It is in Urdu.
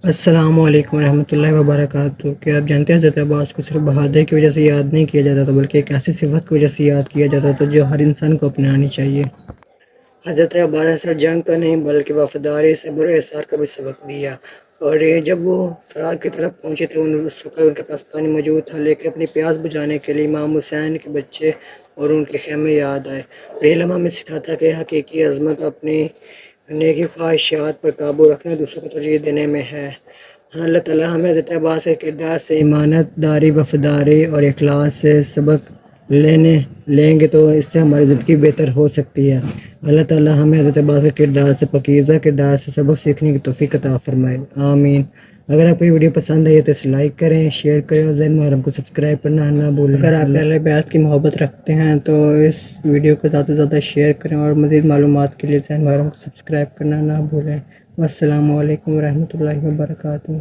السلام علیکم ورحمۃ اللہ وبرکاتہ۔ کیا آپ جانتے ہیں حضرت عباس کو صرف بہادری کی وجہ سے یاد نہیں کیا جاتا تھا، بلکہ ایک ایسی صفت کی وجہ سے یاد کیا جاتا تھا جو ہر انسان کو اپنانی چاہیے۔ حضرت عباس نے صرف جنگ کا نہیں بلکہ وفاداری، صبر و اصرار کا بھی سبق دیا، اور جب وہ فرات کی طرف پہنچے تھے اس وقت ان کے پاس پانی موجود تھا، لیکن اپنی پیاس بجھانے کے لیے امام حسین کے بچے اور ان کے خیمے یاد آئے۔ اور یہ لمحہ ہمیں سکھاتا کہ حقیقی عظمت اپنی نیکی خواہشات پر قابو رکھنے، دوسروں کو ترجیح دینے میں ہے۔ اللہ تعالیٰ ہمیں حضرت عباس کے کردار سے ایمانت داری، وفاداری اور اخلاص سے سبق لیں گے تو اس سے ہماری زندگی بہتر ہو سکتی ہے۔ اللہ تعالیٰ ہمیں حضرت عباس کے کردار سے، پاکیزہ کردار سے سبق سیکھنے کی توفیق عطا فرمائے، آمین۔ اگر آپ کو یہ ویڈیو پسند آئی ہے تو اسے لائک کریں، شیئر کریں اور ذہن محرم کو سبسکرائب کرنا نہ بھولیں۔ اگر آپ اہل بیت کی محبت رکھتے ہیں تو اس ویڈیو کو زیادہ سے زیادہ شیئر کریں، اور مزید معلومات کے لیے ذہن محرم کو سبسکرائب کرنا نہ بھولیں۔ والسلام علیکم ورحمۃ اللہ وبرکاتہ۔